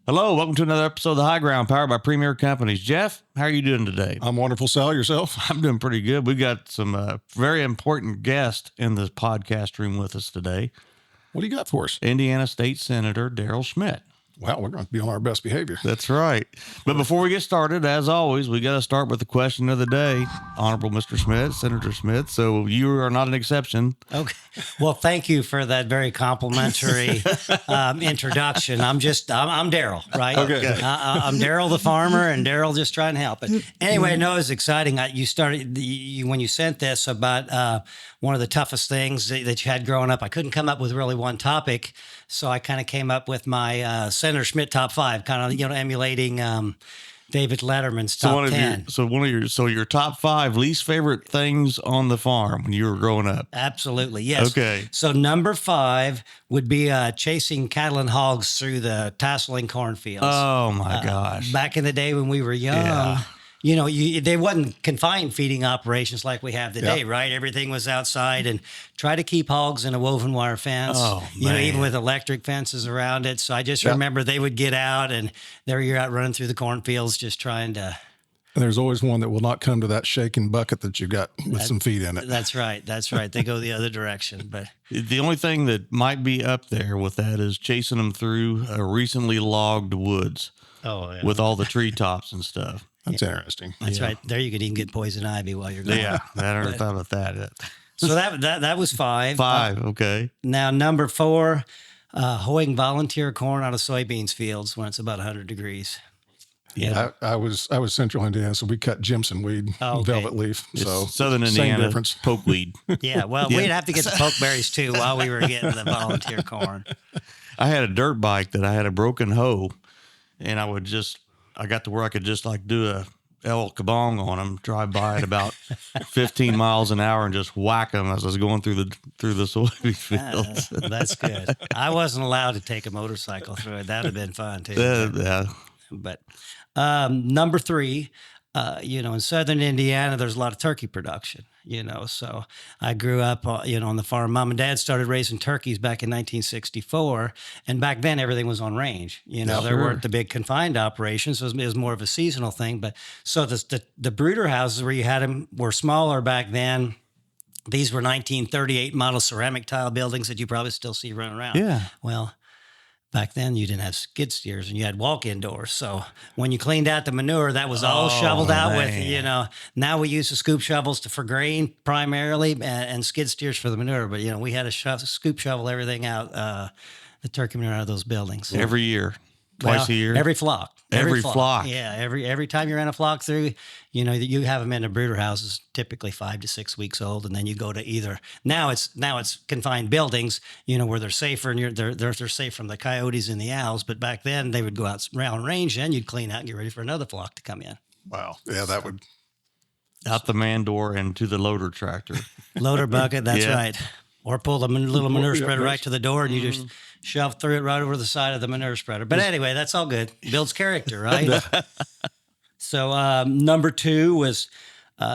Hello, welcome to another episode of The High Ground, powered by Premier Companies. Jeff, how are you doing today? I'm wonderful, Sal. Yourself? I'm doing pretty good. We got some very important guests in the podcast room with us today. What do you got for us? Indiana State Senator Daryl Schmitt. Wow, we're going to be on our best behavior. That's right. But before we get started, as always, we got to start with the question of the day. Honorable Mr. Schmitt, Senator Schmitt. So you are not an exception. Okay. Well, thank you for that very complimentary introduction. I'm Daryl, right? Okay. I'm Daryl-The-Farmer and Daryl-Just-Tryin help. But anyway, no, it's exciting. You started when you sent this about one of the toughest things that you had growing up. I couldn't come up with really one topic, so I kind of came up with my Senator Schmitt top 5, kind of emulating David Letterman's top 10. So your top 5 least favorite things on the farm when you were growing up. Absolutely, yes. Okay. So number 5 would be chasing cattle and hogs through the tasseling cornfields. Oh my gosh! Back in the day when we were young, they wasn't confined feeding operations like we have today, right? Everything was outside, and try to keep hogs in a woven wire fence. Oh, man. Even with electric fences around it. So I just remember they would get out, and there you're out running through the cornfields, just trying to. And there's always one that will not come to that shaking bucket that you got with some feed in it. That's right. That's right. They go the other direction. But the only thing that might be up there with that is chasing them through a recently logged woods with all the treetops and stuff. That's interesting. That's right. There you could even get poison ivy while you're going. Yeah, I never thought about that. So that was 5. 5, okay. Now number 4, hoeing volunteer corn out of soybeans fields when it's about 100 degrees. Yeah, I was Central Indiana, so we cut Jimson weed, velvet leaf. So Southern Indiana, same difference. Pokeweed. Yeah, well, we'd have to get the pokeberries too while we were getting the volunteer corn. I had a dirt bike that I had a broken hoe, and I got to where I could just like do a El Kabong on them, drive by at about 15 miles an hour and just whack them as I was going through the soybean fields. That's good. I wasn't allowed to take a motorcycle through it. That would have been fun too. Yeah. But number 3, in southern Indiana, there's a lot of turkey production, so I grew up, on the farm. Mom and Dad started raising turkeys back in 1964. And back then everything was on range, there weren't the big confined operations. So it was more of a seasonal thing. But so the brooder houses where you had them were smaller back then. These were 1938 model ceramic tile buildings that you probably still see running around. Yeah. Well, back then, you didn't have skid steers and you had walk-in doors. So when you cleaned out the manure, that was all shoveled out with, Now we use the scoop shovels for grain primarily and skid steers for the manure. But, we had to scoop shovel everything out, the turkey manure out of those buildings. Every year, twice a year? Every flock. Every flock. Yeah, every time you ran a flock through, you have them in the brooder houses, typically 5 to 6 weeks old, and then you go to either now it's confined buildings, where they're safer and they're safe from the coyotes and the owls. But back then they would go out around range, and you'd clean out and get ready for another flock to come in. Wow, yeah, that would out the man door and to the loader tractor, loader bucket. That's right. Or pull the little manure spreader right to the door, and you just shove through it right over the side of the manure spreader. But anyway, that's all good. Builds character, right? So number 2 was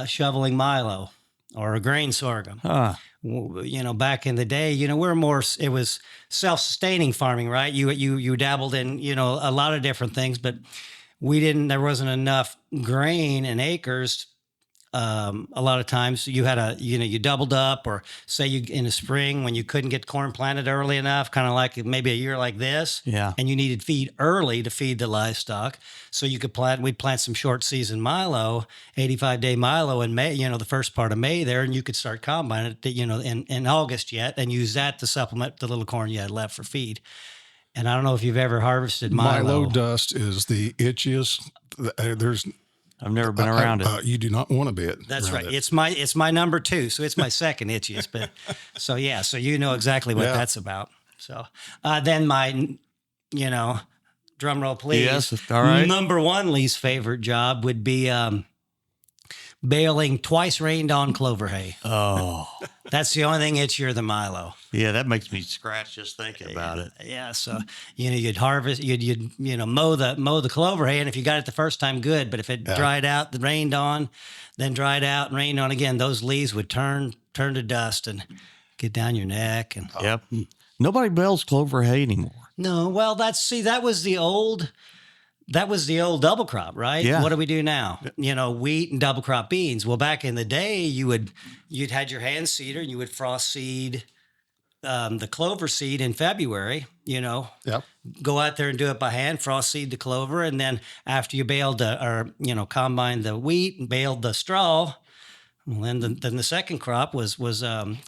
shoveling milo or grain sorghum. Back in the day, it was self-sustaining farming, right? You dabbled in, a lot of different things, but there wasn't enough grain and acres. A lot of times you had you doubled up, or say in the spring when you couldn't get corn planted early enough, kind of like maybe a year like this. Yeah. And you needed feed early to feed the livestock. So we'd plant some short season milo, 85-day milo in May, the first part of May there, and you could start combining it, in August yet, and use that to supplement the little corn you had left for feed. And I don't know if you've ever harvested milo. Milo dust is the itchiest. I've never been around it. You do not want to be it. That's right. It's my number 2, so it's my second itchiest. But so you know exactly what that's about. So then my, drum roll please. Yes, all right. Number 1 least favorite job would be baling twice rained on clover hay. Oh, that's the only thing itchier than milo. Yeah, that makes me scratch just thinking about it. Yeah, so you'd harvest, you'd mow the clover hay, and if you got it the first time, good. But if it dried out, rained on, then dried out and rained on again, those leaves would turn to dust and get down your neck. And Yep, nobody bales clover hay anymore. No, well, that was the old double crop, right? Yeah. What do we do now? Wheat and double crop beans. Well, back in the day, you'd had your hand seeder and you would frost seed the clover seed in February. Yep. Go out there and do it by hand, frost seed the clover, and then after you baled combined the wheat and baled the straw, well, then the second crop was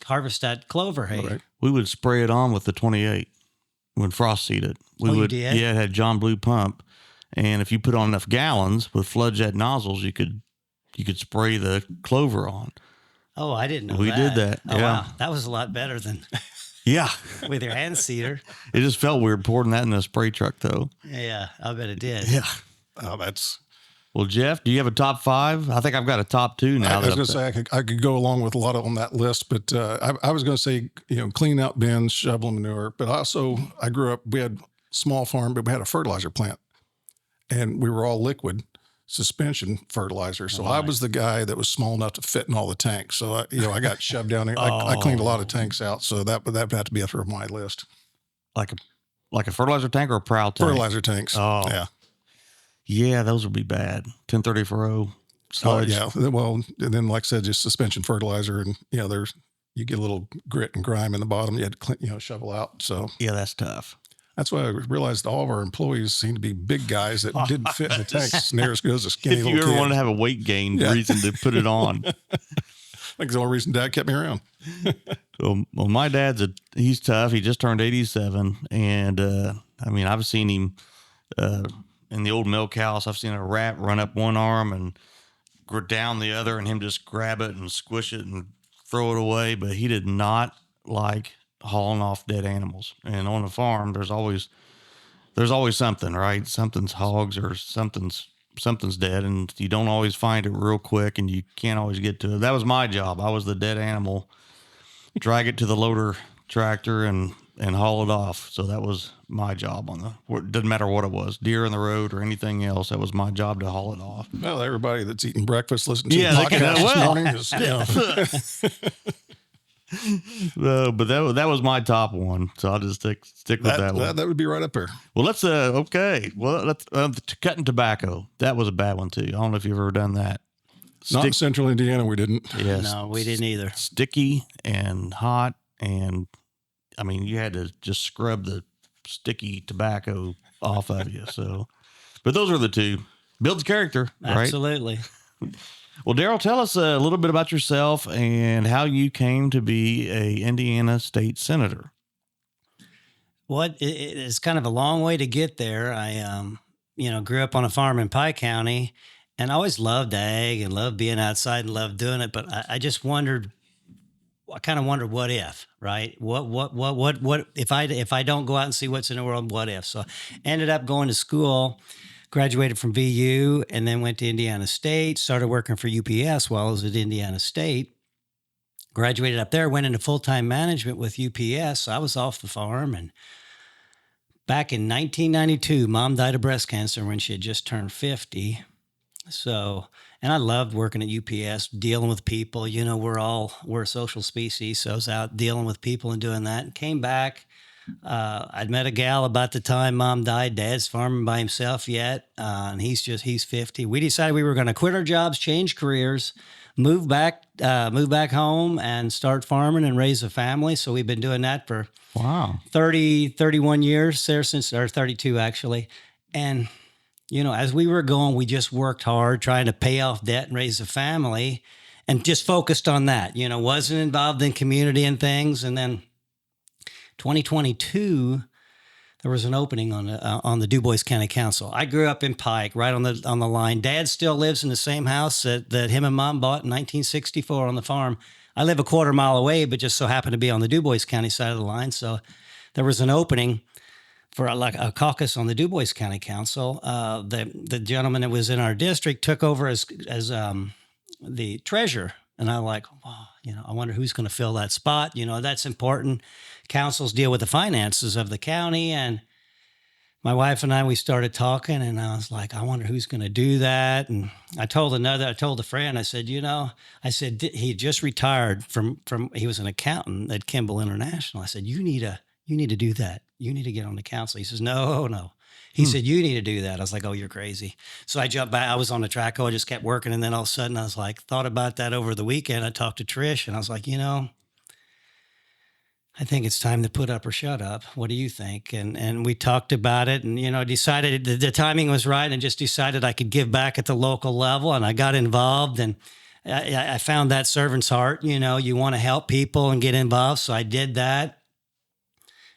harvest that clover hay. Right. We would spray it on with the 28 when frost seeded. You did? Yeah, it had John Blue pump, and if you put on enough gallons with flood jet nozzles, you could spray the clover on. Oh, I didn't know We that. did that. Oh, Yeah. wow. That was a lot better than Yeah, with your hand seeder. it just felt weird pouring that in a spray truck, though. Yeah, I bet it did. Yeah. Oh, that's. Well, Jeff, do you have a top 5? I think I've got a top 2 now. I was going to say I could go along with a lot on that list, but I was going to say clean out bins, shovel manure. But also I grew up. We had a small farm, but we had a fertilizer plant, and we were all liquid suspension fertilizer. So I was the guy that was small enough to fit in all the tanks. So I got shoved down there. I cleaned a lot of tanks out. So that would have to be up on my list. Like a fertilizer tank or a prowl tank? Fertilizer tanks. Oh. Yeah. Yeah, those would be bad. 1030 for O. Sludge. Oh, yeah. Well, and then like I said, just suspension fertilizer, and you get a little grit and grime in the bottom. You had to clean, shovel out. So Yeah, that's tough. that's why I realized all of our employees seem to be big guys that didn't fit in the tanks. And theirs goes a skinny If little you ever kid. want to have a weight gain reason to put it on. I think it's the only reason Dad kept me around. Well, my dad's he's tough. He just turned 87, and I've seen him in the old milk house. I've seen a rat run up one arm and go down the other, and him just grab it and squish it and throw it away. But he did not like hauling off dead animals. And on a farm, there's always something, right? Something's hogs or something's dead, and you don't always find it real quick, and you can't always get to it. That was my job. I was the dead animal, drag it to the loader tractor and haul it off. So that was my job it doesn't matter what it was, deer in the road or anything else. That was my job to haul it off. Well, everybody that's eating breakfast listening to Yeah, the they can- podcast this morning is, No, but that was my top one. So I'll just stick with that one. that would be right up there. Well, let's cutting tobacco. That was a bad one too. I don't know if you've ever done that. Not in central Indiana, we didn't. Yes. No, we didn't either. Sticky and hot, and you had to just scrub the sticky tobacco off of you. So, but those are the two. Builds character, right? Absolutely. Well, Daryl, tell us a little bit about yourself and how you came to be a Indiana state senator. It's kind of a long way to get there. I, grew up on a farm in Pike County, and I always loved ag and loved being outside and loved doing it. But I just wondered, what if, right? What if I don't go out and see what's in the world? What if? So, ended up going to school. Graduated from VU and then went to Indiana State, started working for UPS while I was at Indiana State. Graduated up there, went into full-time management with UPS. So I was off the farm. And back in 1992, Mom died of breast cancer when she had just turned 50. So, and I loved working at UPS, dealing with people. We're a social species. So I was out dealing with people and doing that, and came back. I'd met a gal about the time Mom died. Dad's farming by himself yet, and he's 50. We decided we were going to quit our jobs, change careers, move back home, and start farming and raise a family. So we've been doing that for 31 years there since, or 32 actually. And as we were going, we just worked hard trying to pay off debt and raise a family, and just focused on that. Wasn't involved in community and things, and then 2022, there was an opening on the DuBois County Council. I grew up in Pike, right on the line. Dad still lives in the same house that him and Mom bought in 1964 on the farm. I live a quarter mile away, but just so happened to be on the DuBois County side of the line. So there was an opening for a caucus on the DuBois County Council. The gentleman that was in our district took over as the treasurer. And I'm like, wow, I wonder who's going to fill that spot. That's important. Councils deal with the finances of the county. And my wife and we started talking, and I was like, I wonder who's going to do that. And I told a friend, I said, he just retired from he was an accountant at Kimball International. I said, you need you need to do that. You need to get on the council. He says, no. He said, you need to do that. I was like, oh, you're crazy. So I jumped back. I was on the track. I just kept working. And then all of a sudden I was like, thought about that over the weekend. I talked to Trish and I was like, I think it's time to put up or shut up. What do you think? And we talked about it and, decided the timing was right and just decided I could give back at the local level. And I got involved and I found that servant's heart. You want to help people and get involved. So I did that.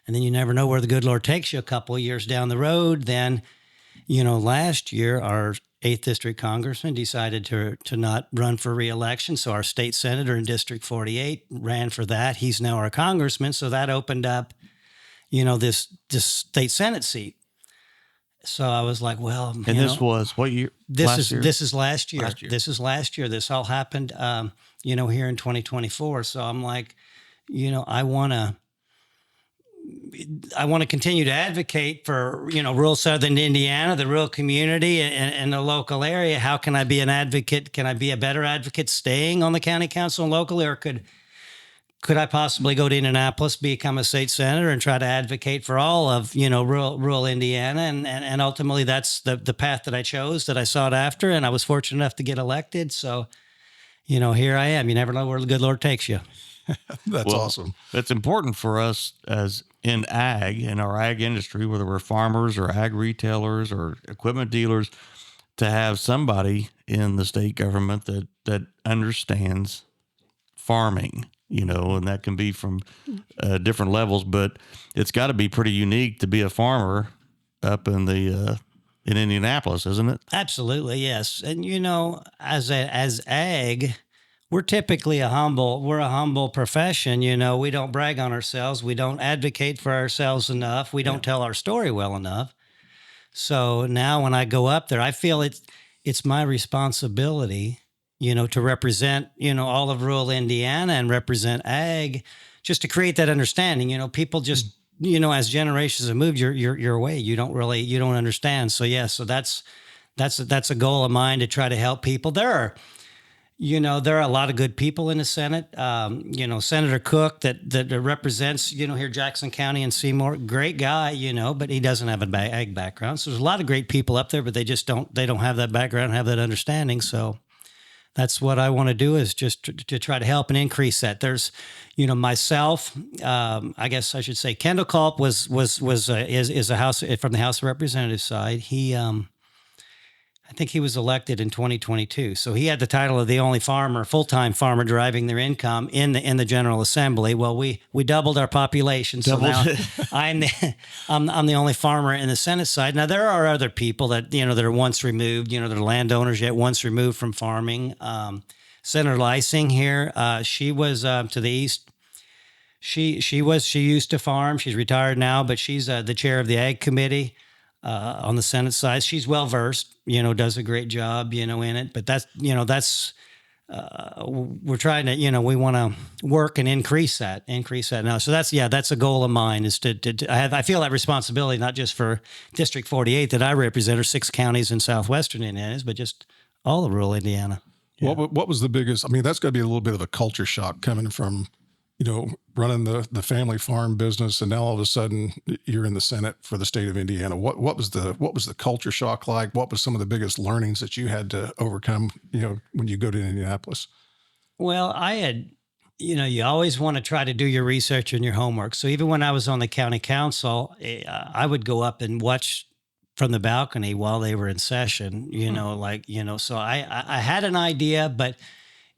And then you never know where the good Lord takes you a couple of years down the road. Then, last year, our 8th District Congressman decided to not run for re-election. So our state senator in District 48 ran for that. He's now our congressman. So that opened up, this state Senate seat. So I was like, well, and this was what year? This is last year. This is last year. This all happened, here in 2024. So I'm like, I want to continue to advocate for, rural Southern Indiana, the rural community and the local area. How can I be an advocate? Can I be a better advocate staying on the county council and locally, or could I possibly go to Indianapolis, become a state senator and try to advocate for all of, rural Indiana? And ultimately that's the path that I chose, that I sought after. And I was fortunate enough to get elected. So, here I am. You never know where the good Lord takes you. That's awesome. It's important for us as in our ag industry, whether we're farmers or ag retailers or equipment dealers, to have somebody in the state government that understands farming, and that can be from different levels, but it's got to be pretty unique to be a farmer up in Indianapolis, isn't it? Absolutely. Yes. And, as ag, we're typically a humble profession. We don't brag on ourselves. We don't advocate for ourselves enough. We don't tell our story well enough. So now when I go up there, I feel it's my responsibility, to represent, all of rural Indiana and represent ag, just to create that understanding. People just, as generations have moved your way, you don't understand. So so that's a goal of mine, to try to help people. There are a lot of good people in the Senate. Senator Cook that represents, here Jackson County and Seymour, great guy, but he doesn't have an ag background. So there's a lot of great people up there, but they don't have that background, have that understanding. So that's what I want to do, is just to try to help and increase that. There's, myself, I guess I should say Kendall Culp is a House, from the House of Representatives side. He, I think he was elected in 2022. So he had the title of the only full-time farmer deriving their income in the General Assembly. Well, we doubled our population. So now I'm the only farmer in the Senate side. Now there are other people that, that are once removed, they're landowners yet once removed from farming. Senator Lysing here, she was to the east. She used to farm. She's retired now, but she's the chair of the Ag Committee. On the Senate side, she's well versed, does a great job, in it. But we're trying to, we want to work and increase that now. So that's a goal of mine, is I feel that responsibility, not just for District 48 that I represent, or 6 counties in southwestern Indiana, but just all of rural Indiana. Yeah. What was the biggest? I mean, that's got to be a little bit of a culture shock coming from, running the family farm business, and now all of a sudden you're in the Senate for the state of Indiana. What was the culture shock like? What was some of the biggest learnings that you had to overcome, when you go to Indianapolis? Well, I had, you always want to try to do your research and your homework. So even when I was on the county council, I would go up and watch from the balcony while they were in session, so I had an idea, but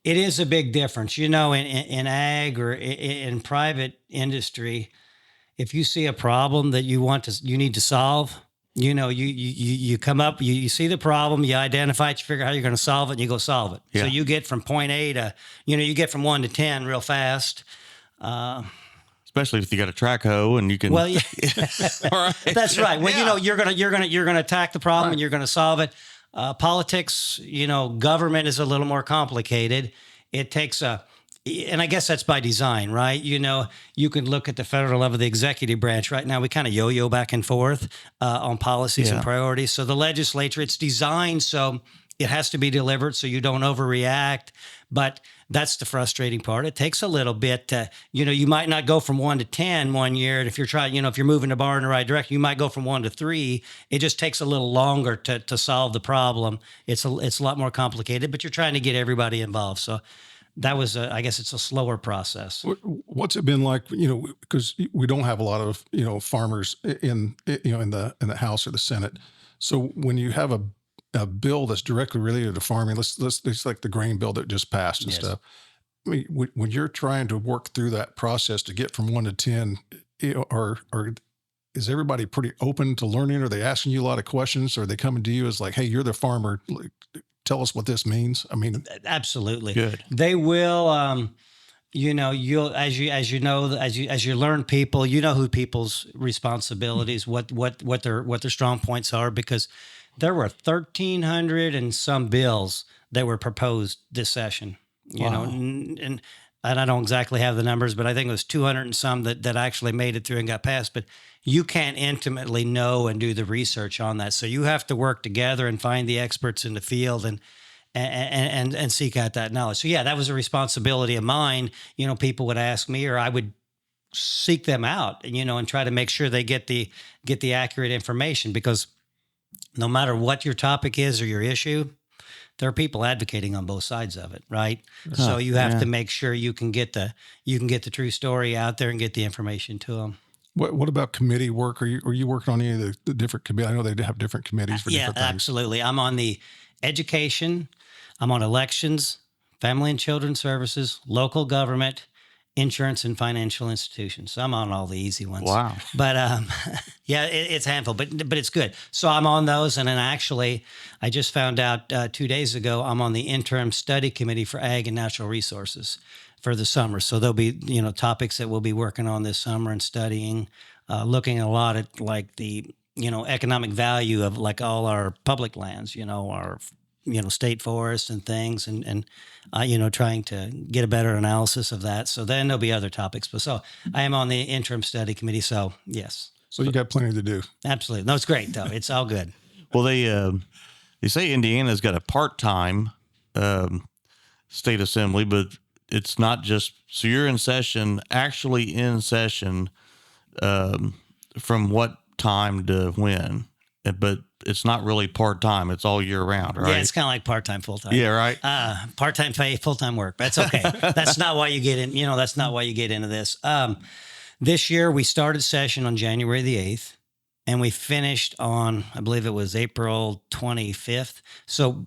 it is a big difference, in ag or in private industry. If you see a problem that you need to solve, you come up, you see the problem, you identify it, you figure out how you're going to solve it, and you go solve it. Yeah. So you get from point A to, you get from 1 to 10 real fast. Especially if you got a track hoe and you can. Well, yeah. Right. That's right. Well, you're gonna attack the problem, right, and you're gonna solve it. Politics, government is a little more complicated. It takes and I guess that's by design, right? You can look at the federal level, the executive branch. Right now, we kind of yo-yo back and forth on policies and priorities. So the legislature, it's designed so It has to be delivered so you don't overreact. But that's the frustrating part. It takes a little bit to, you might not go from 1 to 10 one year. And if you're trying, if you're moving the bar in the right direction, you might go from 1 to 3. It just takes a little longer to solve the problem. It's a lot more complicated, but you're trying to get everybody involved. So that was, I guess it's a slower process. What's it been like, because we don't have a lot of, farmers in the House or the Senate. So when you have a bill that's directly related to farming, it's like the grain bill that just passed and Yes. stuff. I mean, when you're trying to work through that process to get from 1 to 10, or is everybody pretty open to learning? Are they asking you a lot of questions? Or are they coming to you as like, hey, you're the farmer, like, tell us what this means? I mean, Absolutely. Good. They will, you'll, as you learn people, who people's responsibilities, what their strong points are, because there were 1,300 and some bills that were proposed this session, and I don't exactly have the numbers, but I think it was 200 and some that actually made it through and got passed. But you can't intimately know and do the research on that. So you have to work together and find the experts in the field and seek out that knowledge. So yeah, that was a responsibility of mine. People would ask me, or I would seek them out, and try to make sure they get the accurate information, because no matter what your topic is or your issue, there are people advocating on both sides of it, right? So you have to make sure you can get the true story out there and get the information to them. what about committee work? Are you working on any of the different committees? I know they have different committees for different things. Absolutely. I'm on the education, I'm on elections, family and children services, local government, insurance, and financial institutions. So I'm on all the easy ones. Wow. But yeah, it's a handful, but it's good. So I'm on those, and then actually, I just found out 2 days ago I'm on the interim study committee for ag and natural resources for the summer. So there'll be topics that we'll be working on this summer and studying, looking a lot at like the economic value of like all our public lands, our state forests and things, and trying to get a better analysis of that. So then there'll be other topics. But so I am on the interim study committee. So yes. So you got plenty to do. Absolutely. No, it's great though. It's all good. Well, they say Indiana's got a part-time state assembly, but it's not just, so you're in session, actually in session from what time to when? But it's not really part-time. It's all year round, right? Yeah, it's kind of like part-time, full-time. Yeah, right. Part-time pay, full-time work. That's okay. That's not why you get in. That's not why you get into this. This year we started session on January the 8th, and we finished on, I believe it was April 25th. So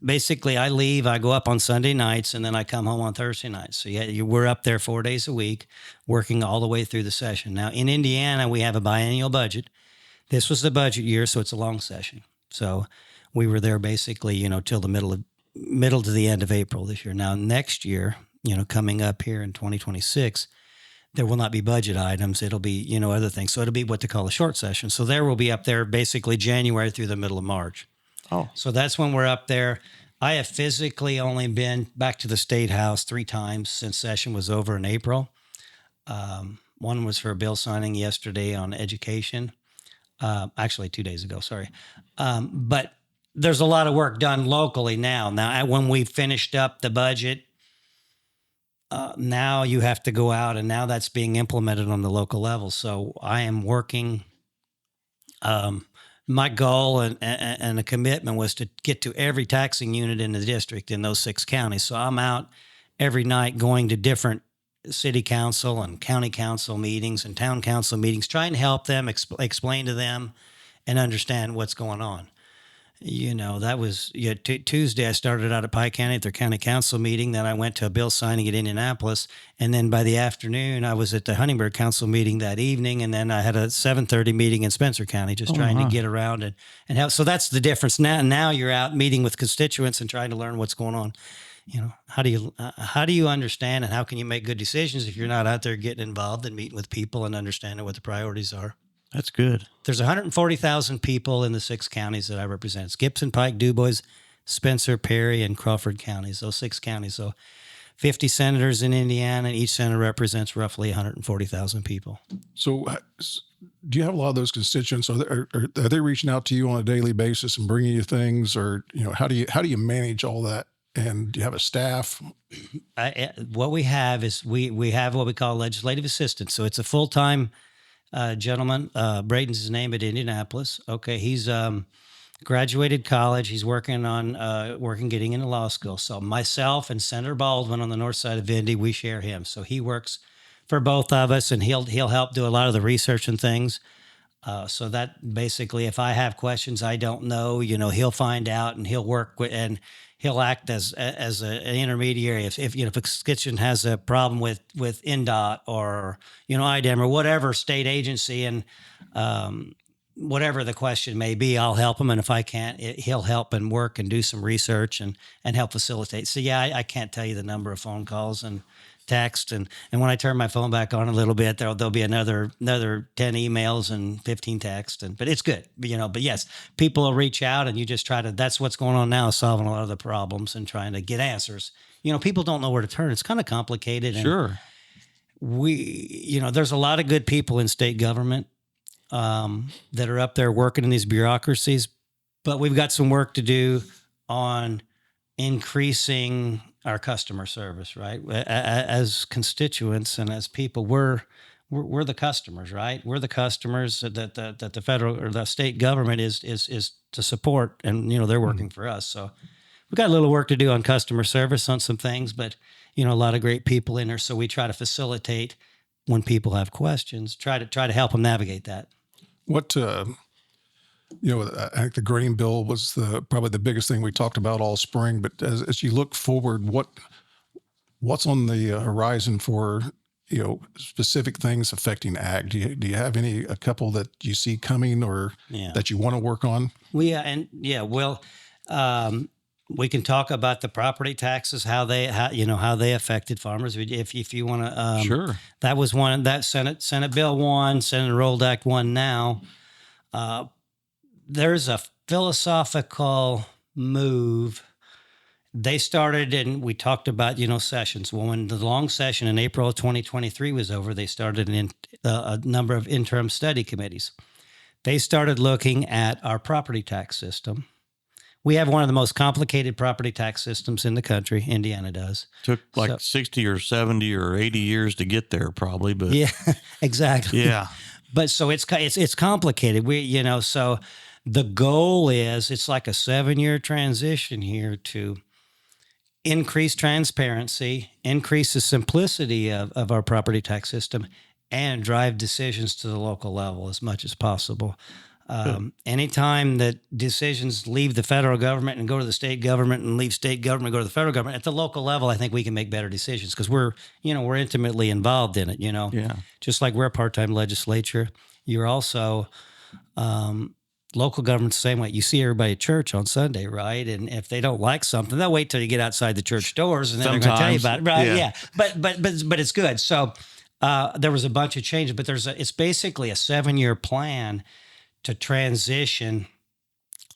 basically, I leave, I go up on Sunday nights, and then I come home on Thursday nights. So yeah, we're up there 4 days a week, working all the way through the session. Now in Indiana, we have a biennial budget. This was the budget year, so it's a long session. So we were there basically, till the middle to the end of April this year. Now next year, coming up here in 2026, there will not be budget items. It'll be, other things. So it'll be what they call a short session. So there we'll be up there basically January through the middle of March. Oh, So that's when we're up there. I have physically only been back to the State House 3 times since session was over in April. One was for a bill signing yesterday on education. Actually 2 days ago, sorry. But there's a lot of work done locally now. Now, when we finished up the budget, now you have to go out, and now that's being implemented on the local level. So I am working. My goal and a commitment was to get to every taxing unit in the district in those 6 counties. So I'm out every night going to different city council and county council meetings and town council meetings, trying to help them explain to them and understand what's going on. That was Tuesday. I started out at Pike County at their county council meeting. Then I went to a bill signing at Indianapolis. And then by the afternoon, I was at the Huntingburg council meeting that evening. And then I had a 7:30 meeting in Spencer County, just trying to get around and help. So that's the difference. Now you're out meeting with constituents and trying to learn what's going on. How do you understand, and how can you make good decisions if you're not out there getting involved and meeting with people and understanding what the priorities are? that's good. There's 140,000 people in the 6 counties that I represent. It's Gibson, Pike, DuBois, Spencer, Perry, and Crawford counties, those 6 counties. So 50 senators in Indiana, and each senator represents roughly 140,000 people. So do you have a lot of those constituents? Are they reaching out to you on a daily basis and bringing you things, or how do you manage all that? And do you have a staff? What we have is we have what we call legislative assistants. So it's a full-time gentleman. Braden's his name, at Indianapolis. Okay, he's graduated college. He's working getting into law school. So myself and Senator Baldwin on the north side of Indy, we share him. So he works for both of us, and he'll help do a lot of the research and things. So that basically, if I have questions I don't know, he'll find out, and he'll work with, and he'll act as an intermediary. If a constituent has a problem with NDOT or IDEM or whatever state agency, and whatever the question may be, I'll help him. And if I can't, he'll help and work and do some research and help facilitate. So yeah, I can't tell you the number of phone calls and text, and when I turn my phone back on a little bit, there'll be another 10 emails and 15 texts, but it's good, but yes, people will reach out, and you just try to, that's what's going on now, solving a lot of the problems and trying to get answers. People don't know where to turn. It's kind of complicated. And Sure. there's a lot of good people in state government that are up there working in these bureaucracies, but we've got some work to do on increasing our customer service, right? As constituents and as people, we're the customers, right? We're the customers that the federal or the state government is to support, and they're working for us. So we've got a little work to do on customer service on some things, but a lot of great people in there. So we try to facilitate when people have questions, try to help them navigate that. What I think the grain bill was probably the biggest thing we talked about all spring. But as you look forward, what's on the horizon for specific things affecting ag? Do you have a couple that you see coming, or that you want to work on? Well, we can talk about the property taxes, how they affected farmers. If you want to, Sure. That was one that Senate Bill 1, Senate Enrolled Act 1 now. There's a philosophical move. They started, and we talked about, sessions. Well, when the long session in April of 2023 was over, they started a number of interim study committees. They started looking at our property tax system. We have one of the most complicated property tax systems in the country. Indiana does. Took 60 or 70 or 80 years to get there, probably. But yeah, exactly. Yeah. But so it's complicated. So the goal is, it's like a 7-year transition here to increase transparency, increase the simplicity of our property tax system, and drive decisions to the local level as much as possible. Anytime that decisions leave the federal government and go to the state government, and leave state government, go to the federal government, at the local level, I think we can make better decisions, because we're intimately involved in it, Yeah. Just like we're a part-time legislature, you're also, local government's the same way. You see everybody at church on Sunday, right? And if they don't like something, they'll wait till you get outside the church doors, and then they're going to tell you about it, right? Yeah. But it's good. So there was a bunch of changes, but it's basically a 7-year plan to transition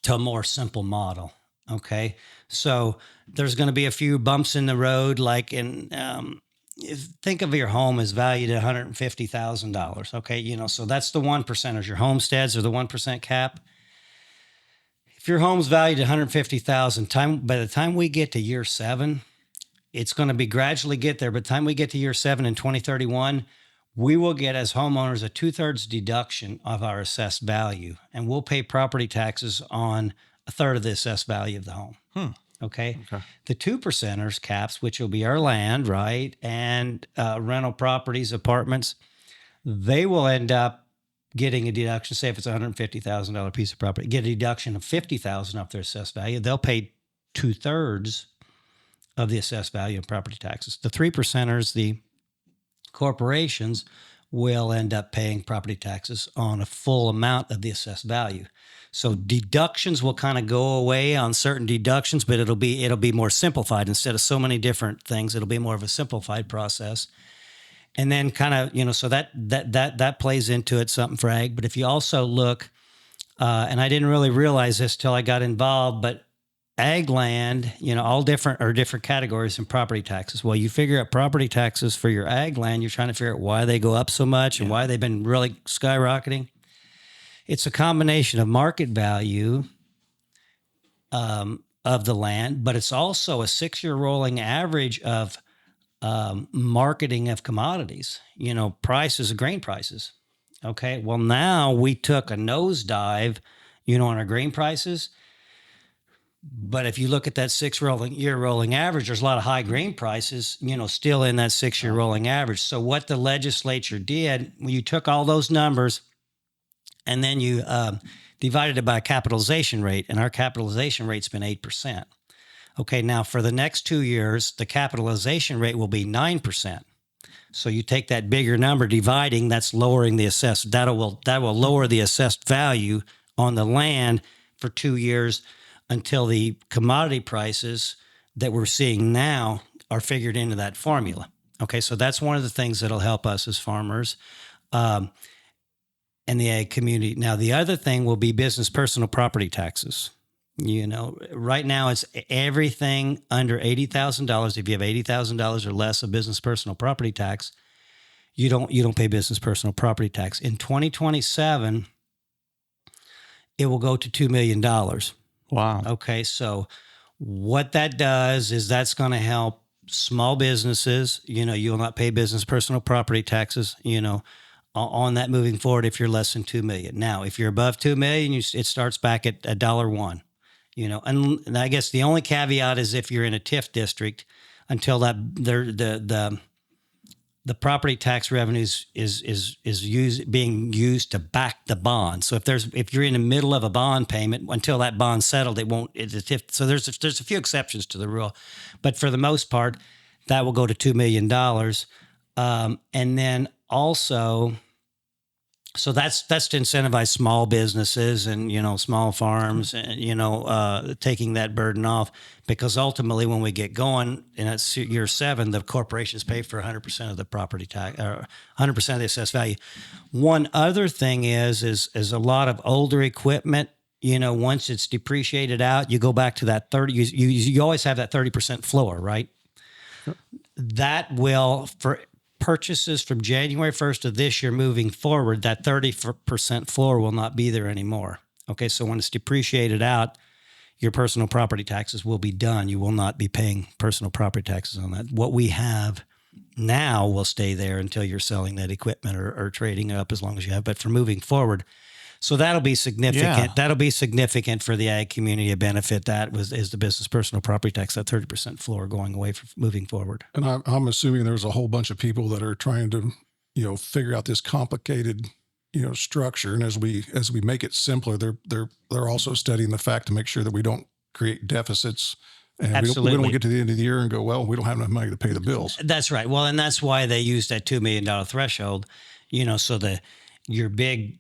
to a more simple model. Okay. So there's going to be a few bumps in the road, like think of your home as valued at $150,000. Okay. So that's the 1%ers, your homesteads are the 1% cap. If your home's valued at $150,000, by the time we get to year 7, it's going to be gradually get there. By the time we get to year 7 in 2031, we will get, as homeowners, a 2/3 deduction of our assessed value, and we'll pay property taxes on 1/3 of the assessed value of the home. Okay. The 2%ers caps, which will be our land, right, and rental properties, apartments, they will end up getting a deduction. Say if it's a $150,000 piece of property, get a deduction of $50,000 off their assessed value. They'll pay 2/3 of the assessed value of property taxes. The 3%ers, the corporations, will end up paying property taxes on a full amount of the assessed value. So deductions will kind of go away on certain deductions, but it'll be more simplified. Instead of so many different things, it'll be more of a simplified process. And then kind of, so that plays into it, something for ag. But if you also look, and I didn't really realize this till I got involved, but ag land, all different categories in property taxes. Well, you figure out property taxes for your ag land, you're trying to figure out why they go up so much and why they've been really skyrocketing. It's a combination of market value of the land, but it's also a 6-year rolling average of marketing of commodities, prices of grain prices. Okay. Well, now we took a nosedive, on our grain prices. But if you look at that 6-year rolling average, there's a lot of high grain prices, still in that 6-year rolling average. So what the legislature did, when you took all those numbers and then you divided it by a capitalization rate, and our capitalization rate's been 8%. Okay, now for the next 2 years, the capitalization rate will be 9%. So you take that bigger number, dividing, that's lowering the assessed. That will lower the assessed value on the land for 2 years until the commodity prices that we're seeing now are figured into that formula. Okay, so that's one of the things that'll help us as farmers and the ag community. Now, the other thing will be business personal property taxes. Right now it's everything under $80,000. If you have $80,000 or less of business personal property tax, you don't pay business personal property tax. In 2027, it will go to $2 million. Wow. Okay, so what that does is that's going to help small businesses. You will not pay business personal property taxes, on that moving forward if you're less than $2 million. Now, if you're above $2 million, it starts back at $1. And I guess the only caveat is if you're in a TIF district, until that the property tax revenues is being used to back the bond. So if you're in the middle of a bond payment, until that bond's settled, it's a TIF. So there's a few exceptions to the rule, but for the most part, that will go to $2 million. And then also, so that's to incentivize small businesses and, small farms and, taking that burden off, because ultimately when we get going and that's year 7, the corporations pay for 100% of the property tax or 100% of the assessed value. One other thing is a lot of older equipment, once it's depreciated out, you go back to that 30, you always have that 30% floor, right? Sure. That will, for purchases from January 1st of this year moving forward, that 30% floor will not be there anymore. Okay, so when it's depreciated out, your personal property taxes will be done. You will not be paying personal property taxes on that. What we have now will stay there until you're selling that equipment or trading it up, as long as you have. But for moving forward, so that'll be significant. Yeah. That'll be significant for the ag community. A benefit is the business personal property tax, that 30% floor going away for moving forward. And I'm assuming there's a whole bunch of people that are trying to, figure out this complicated, structure. And as we make it simpler, they're also studying the fact to make sure that we don't create deficits. And Absolutely. we don't get to the end of the year and go, well, we don't have enough money to pay the bills. That's right. Well, and that's why they use that $2 million threshold, so your big,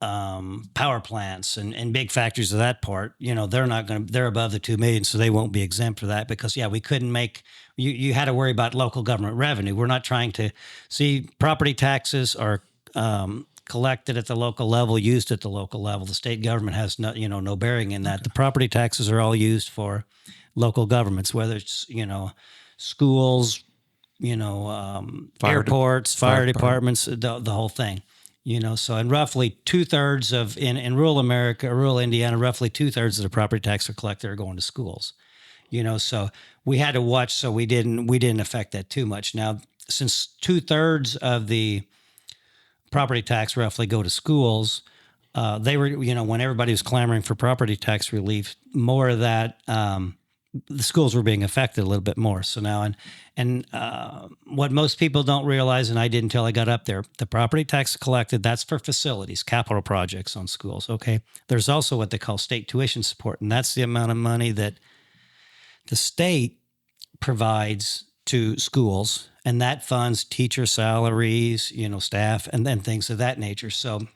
power plants and big factories of that part, they're above the 2 million, so they won't be exempt for that, because we couldn't you had to worry about local government revenue. We're not trying to see property taxes are collected at the local level, used at the local level. The state government has no bearing in that. Okay. The property taxes are all used for local governments, whether it's, schools, airports, fire departments, the whole thing. So in roughly 2/3 in rural America, rural Indiana, roughly 2/3 of the property tax are collected are going to schools. So we had to watch so we didn't affect that too much. Now, since 2/3 of the property tax roughly go to schools, they were, when everybody was clamoring for property tax relief, more of that, the schools were being affected a little bit more. So now, and what most people don't realize, and I didn't until I got up there, the property tax collected, that's for facilities, capital projects on schools. Okay. There's also what they call state tuition support. And that's the amount of money that the state provides to schools, and that funds teacher salaries, staff, and then things of that nature. So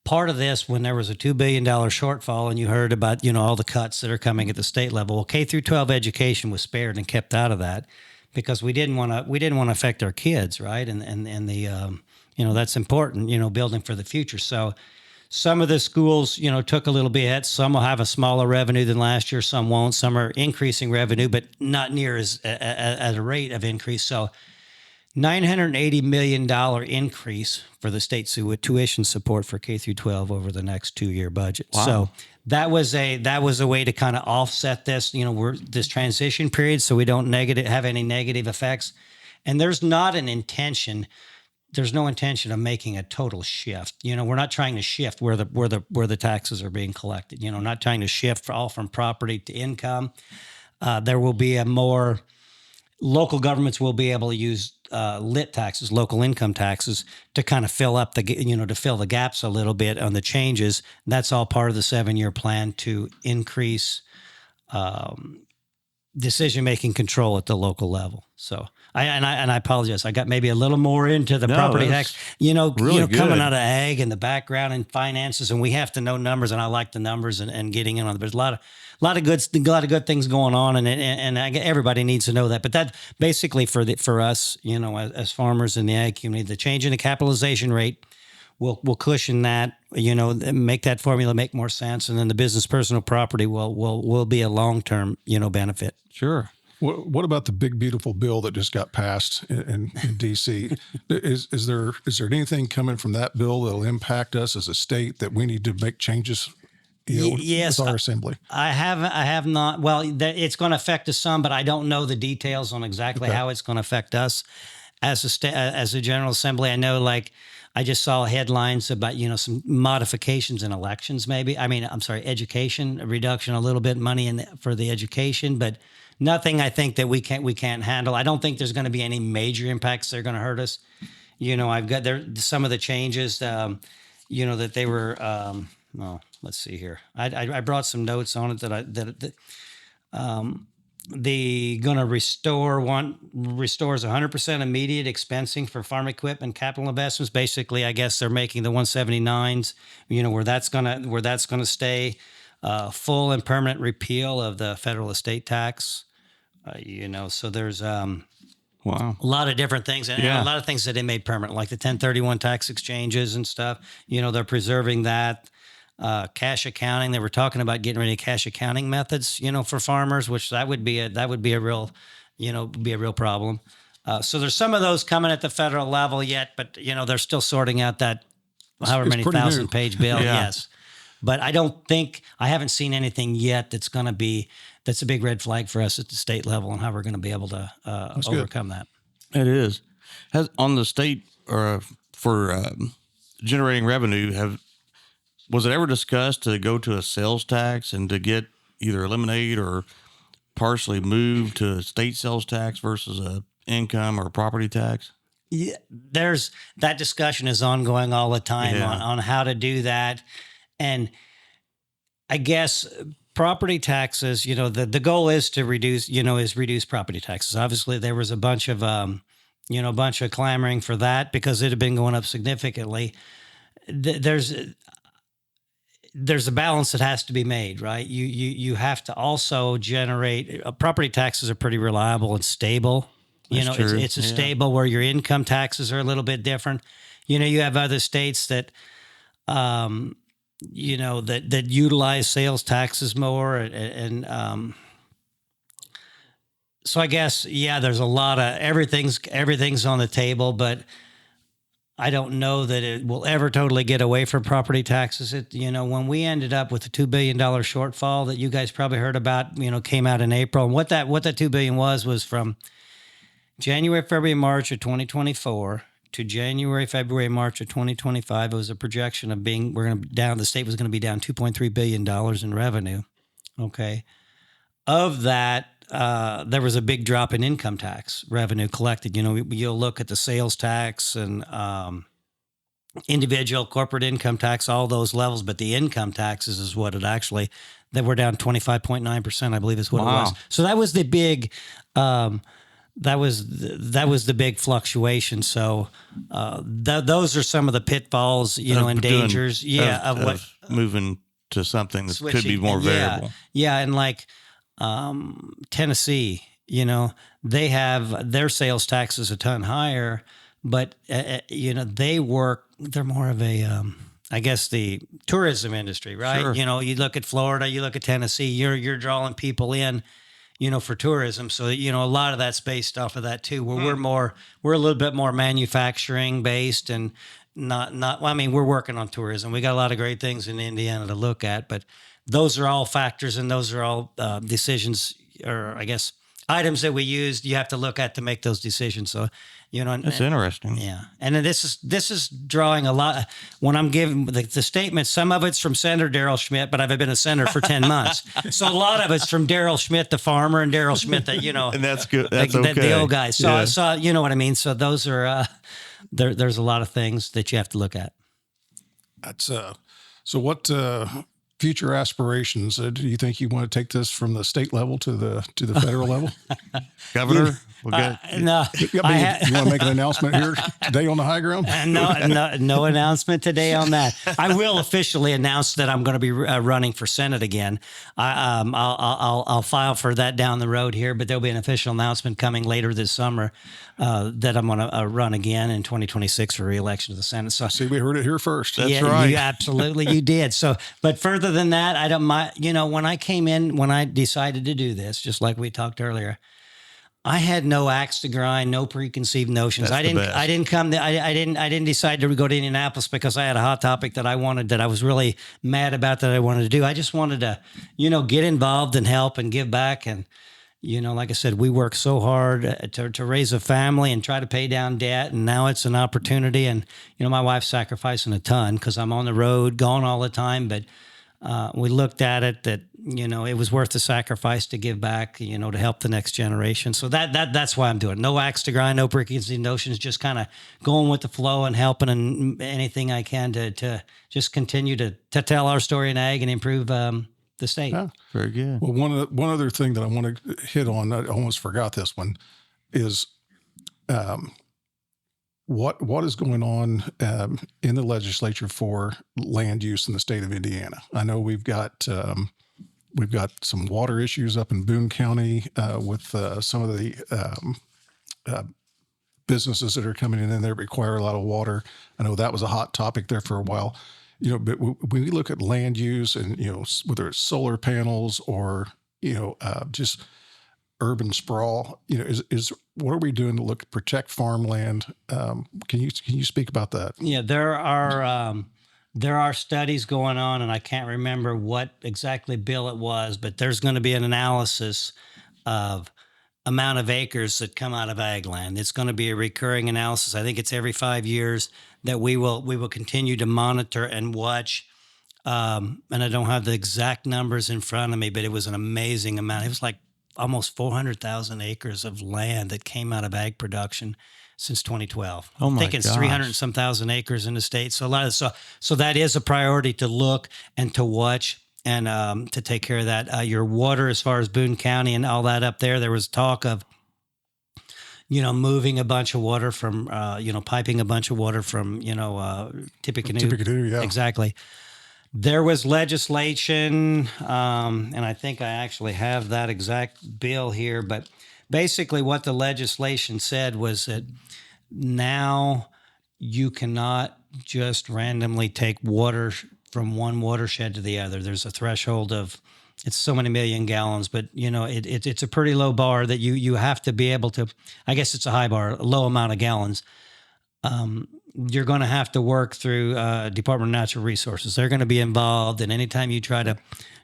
part of this, when there was a $2 billion shortfall, and you heard about, all the cuts that are coming at the state level, well, K through 12 education was spared and kept out of that, because we didn't want to affect our kids, right? And the that's important, building for the future. So Some of the schools, took a little bit hit. Some will have a smaller revenue than last year. Some won't. Some are increasing revenue, but not near as a rate of increase. So $980 million increase for the state tuition support for K through 12 over the next 2-year budget. Wow. So that was a way to kind of offset this, we're this transition period, so we don't have any negative effects. And there's no intention of making a total shift. We're not trying to shift where the taxes are being collected. Not trying to shift all from property to income. There will be local governments will be able to use lit taxes, local income taxes, to kind of fill up to fill the gaps a little bit on the changes. That's all part of the 7-year plan to increase decision-making control at the local level. So I apologize. I got maybe a little more into the property tax, really coming out of ag and the background and finances, and we have to know numbers, and I like the numbers and getting in on it. There's a lot of good things going on, and everybody needs to know that. But that basically for us, as farmers in the ag community, the change in the capitalization rate will cushion that, make that formula make more sense, and then the business personal property will be a long-term, benefit. Sure. What about the big beautiful bill that just got passed in D.C.? Is there anything coming from that bill that'll impact us as a state that we need to make changes? Yes, with our assembly. I have not. Well, it's going to affect us some, but I don't know the details on exactly how it's going to affect us as a General Assembly. I know, I just saw headlines about, some modifications in elections, maybe. Education, a reduction, a little bit money for the education, but nothing I think that we can't handle. I don't think there's going to be any major impacts that are going to hurt us. I've got there some of the changes, that they were. Let's see here. I brought some notes on it that the going to restores 100% immediate expensing for farm equipment capital investments. Basically, I guess they're making the 179s, where that's going to stay, full and permanent repeal of the federal estate tax. So there's wow, a lot of different things, and a lot of things that they made permanent, like the 1031 tax exchanges and stuff. They're preserving that. Cash accounting. They were talking about getting rid of cash accounting methods, for farmers, which that would be a real problem. So there's some of those coming at the federal level yet, but they're still sorting out that however many 1,000-page bill. Yes, but I haven't seen anything yet that's a big red flag for us at the state level and how we're going to be able to overcome that. It is. On the state or for generating revenue, was it ever discussed to go to a sales tax and to get either eliminate or partially move to a state sales tax versus a income or property tax? Yeah, there's that discussion is ongoing all the time on how to do that. And I guess property taxes, the goal is to reduce property taxes. Obviously there was a bunch of clamoring for that because it had been going up significantly. There's a balance that has to be made, right? You have to also generate property taxes are pretty reliable and stable. It's a stable where your income taxes are a little bit different. You have other states that, that utilize sales taxes more. And so I guess, there's a lot of everything's on the table, but I don't know that it will ever totally get away from property taxes. When we ended up with the $2 billion shortfall that you guys probably heard about, came out in April. And what that $2 billion was from January, February, March of 2024 to January, February, March of 2025. It was a projection of the state was going to be down $2.3 billion in revenue. Okay. Of that, there was a big drop in income tax revenue collected. You'll look at the sales tax and individual corporate income tax, all those levels, but the income taxes is what it actually, that were down 25.9%, I believe is what it was. So that was the big, that was the big fluctuation. So those are some of the pitfalls, and dangers. Of moving to something that could be more variable. Yeah, and Tennessee, they have their sales taxes a ton higher, but they're more of a I guess the tourism industry, right? Sure. You know, you look at Florida, you look at Tennessee, you're drawing people in, you know, for tourism. So, you know, a lot of that's based off of that too, where we're a little bit more manufacturing based and well, I mean, we're working on tourism. We got a lot of great things in Indiana to look at, but those are all factors and those are all decisions, or I guess items that we use. You have to look at to make those decisions. So, you know, That's interesting. yeah. And then this is drawing a lot. When I'm giving the statement, some of it's from Senator Daryl Schmitt, but I've been a senator for 10 months. So a lot of it's from Daryl Schmitt, the farmer, and Daryl Schmitt, that, you know, And that's good. That's the old guy. So, Yeah. so, you know what I mean? So those are, there's a lot of things that you have to look at. That's so what future aspirations do you think you want to take this from the state level to the federal level? Governor, we'll get, No, You want to make an announcement here today on the high ground? no announcement today on that. I will officially announce that I'm going to be running for Senate again. I'll file for that down the road here, but there'll be an official announcement coming later this summer that I'm going to run again in 2026 for re-election to the Senate. So, See, we heard it here first. That's right. You absolutely you did. So, but further than that, I don't mind. You know, when I came in, when I decided to do this, just like we talked earlier, I had no axe to grind, no preconceived notions. That's the best. I didn't decide to go to Indianapolis because I had a hot topic that I was really mad about that I wanted to do. I just wanted to, you know, get involved and help and give back. And, you know, like I said, we work so hard to raise a family and try to pay down debt. And now it's an opportunity. And, you know, my wife's sacrificing a ton because I'm on the road, gone all the time. But we looked at it that, you know, it was worth the sacrifice to give back, you know, to help the next generation. So that's why I'm doing it. No axe to grind, no preconceived notions, just kind of going with the flow and helping and anything I can to just continue to tell our story in ag and improve the state. Yeah. very good. Well, one other thing that I want to hit on, I almost forgot this one, is what is going on in the legislature for land use in the state of Indiana. I know we've got some water issues up in Boone County with some of the businesses that are coming in that require a lot of water. I know that was a hot topic there for a while. You know, but when we look at land use and, you know, whether it's solar panels or, you know, just urban sprawl, you know, is what are we doing to protect farmland? Can you speak about that? Yeah, there are studies going on, and I can't remember what exactly bill it was, but there's going to be an analysis of amount of acres that come out of ag land. It's going to be a recurring analysis. I think it's every 5 years that we will continue to monitor and watch. And I don't have the exact numbers in front of me, but it was an amazing amount. It was like almost 400,000 acres of land that came out of ag production since 2012. Oh my I think it's gosh. 300 and some thousand acres in the state. So a lot of so that is a priority to look and to watch and to take care of that. Your water, as far as Boone County and all that up there was talk of, you know, moving a bunch of water from, you know, piping a bunch of water from, you know, Tippecanoe. Tippecanoe, yeah. Exactly. There was legislation, and I think I actually have that exact bill here, but basically what the legislation said was that now you cannot just randomly take water from one watershed to the other. There's a threshold of, it's so many million gallons, but you know, it's a pretty low bar that you have to be able to, I guess it's a high bar, a low amount of gallons. You're going to have to work through Department of Natural Resources. They're going to be involved, and anytime you try to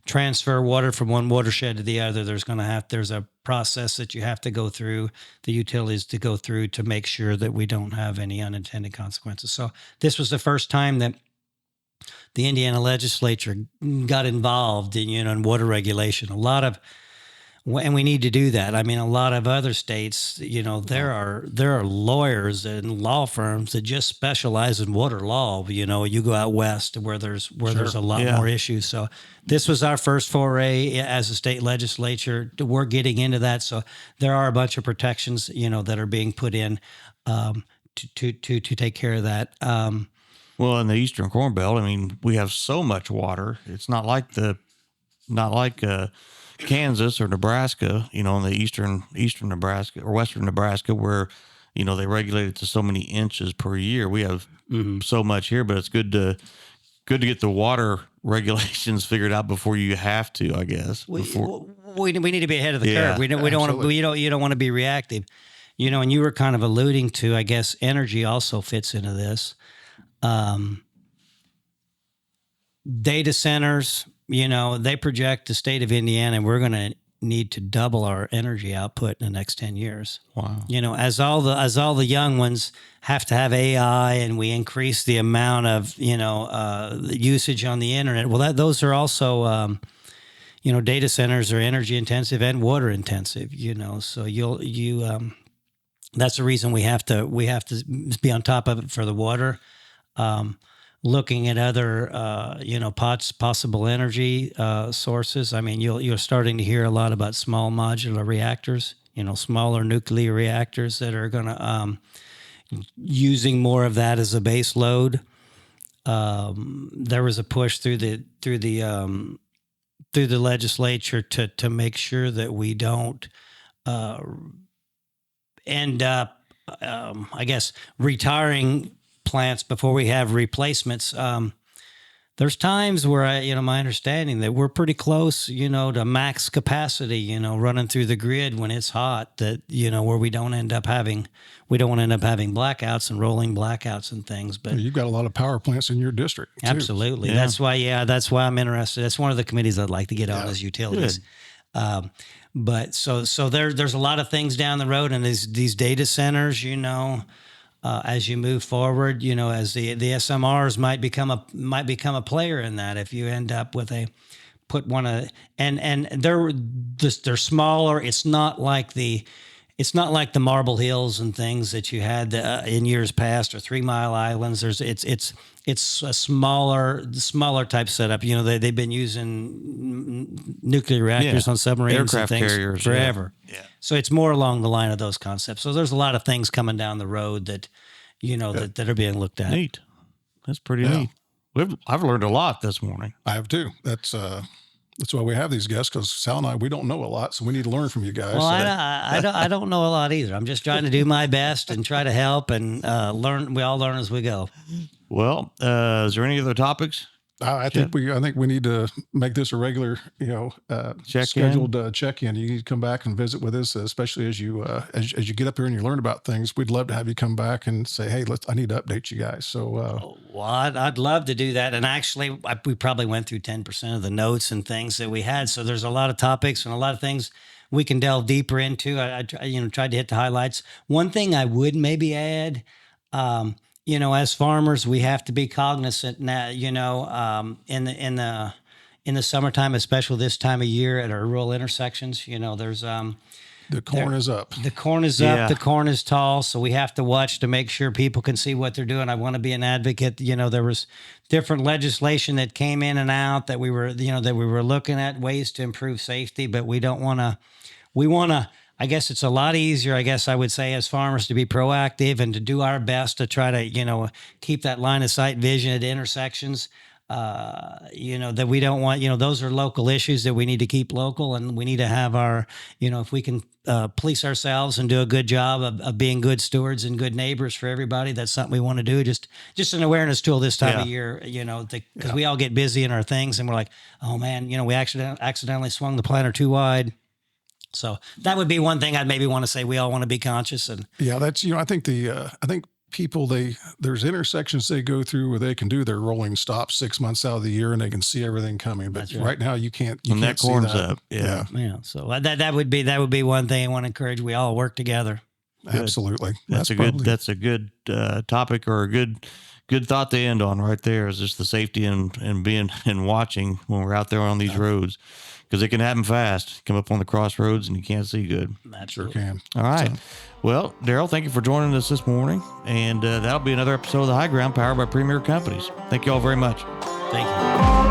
transfer water from one watershed to the other, there's a process that you have to go through, the utilities to go through to make sure that we don't have any unintended consequences. So this was the first time that the Indiana legislature got involved in, you know, in water regulation. And we need to do that. I mean, a lot of other states, you know, there are lawyers and law firms that just specialize in water law. You know, you go out west where there's a lot more issues. So this was our first foray as a state legislature. We're getting into that. So there are a bunch of protections, you know, that are being put in to take care of that. Well, in the Eastern Corn Belt, I mean, we have so much water. It's not like Kansas or Nebraska, you know, in the eastern Nebraska or western Nebraska, where, you know, they regulate it to so many inches per year. We have so much here, but it's good to good to get the water regulations figured out before you have to, I guess. We need to be ahead of the Yeah, curve. We don't want to. You don't want to be reactive. And you were kind of alluding to, I guess, energy also fits into this. Data centers, they project the state of Indiana, and we're going to need to double our energy output in the next 10 years. Wow. As all the young ones have to have AI, and we increase the amount of, the usage on the internet. Well, those are also, data centers are energy intensive and water intensive, so that's the reason we have to be on top of it for the water. Looking at other, possible energy sources. I mean, you're starting to hear a lot about small modular reactors, smaller nuclear reactors that are going to using more of that as a base load. There was a push through the legislature to make sure that we don't end up, I guess, retiring plants before we have replacements. There's times where my understanding that we're pretty close, to max capacity, running through the grid when it's hot, that, where we don't end up having blackouts and rolling blackouts and things. But you've got a lot of power plants in your district, too. Absolutely. Yeah. That's why I'm interested. That's one of the committees I'd like to get on, is utilities. But so there's a lot of things down the road, and these data centers, as you move forward, as the SMRs might become a player in that. If you end up with and they're smaller. It's not like the Marble Hills and things that you had in years past, or 3 Mile Islands. It's a smaller type setup. They've been using nuclear reactors on submarines, aircraft and things carriers forever. Yeah. So it's more along the line of those concepts. So there's a lot of things coming down the road that that are being looked at. Neat. That's pretty neat. I've learned a lot this morning. I have too. That's why we have these guests, because Sal and I, we don't know a lot, so we need to learn from you guys. Well, I don't know a lot either. I'm just trying to do my best and try to help and learn. We all learn as we go. Well, is there any other topics? I think we need to make this a regular, scheduled check-in. You need to come back and visit with us, especially as you get up here and you learn about things. We'd love to have you come back and say, "Hey, I need to update you guys." So, I'd love to do that. And actually, we probably went through 10% of the notes and things that we had. So there's a lot of topics and a lot of things we can delve deeper into. I tried to hit the highlights. One thing I would maybe add. As farmers, we have to be cognizant now, in the summertime, especially this time of year at our rural intersections, there's the corn is up. The corn is up. The corn is tall. So we have to watch to make sure people can see what they're doing. I want to be an advocate. There was different legislation that came in and out that we were looking at ways to improve safety, but we want to, I guess it's a lot easier, I guess I would say, as farmers, to be proactive and to do our best to try to, keep that line of sight vision at intersections. That we don't want, those are local issues that we need to keep local, and we need to have our, if we can police ourselves and do a good job of being good stewards and good neighbors for everybody, that's something we want to do. Just an awareness tool this time of year, because we all get busy in our things and we're like, oh man, we accidentally swung the planter too wide. So that would be one thing I'd maybe want to say. We all want to be conscious. And that's, I think people, there's intersections they go through where they can do their rolling stops 6 months out of the year and they can see everything coming. But right now you can't. And that corn's up. Yeah. So that would be one thing I want to encourage. We all work together. Good. Absolutely. That's a good topic, or a good thought to end on right there, is just the safety and being and watching when we're out there on these roads. Because it can happen fast. Come up on the crossroads and you can't see good. Sure can. All right. Well, Daryl, thank you for joining us this morning. And that'll be another episode of The High Ground, powered by Premier Companies. Thank you all very much. Thank you.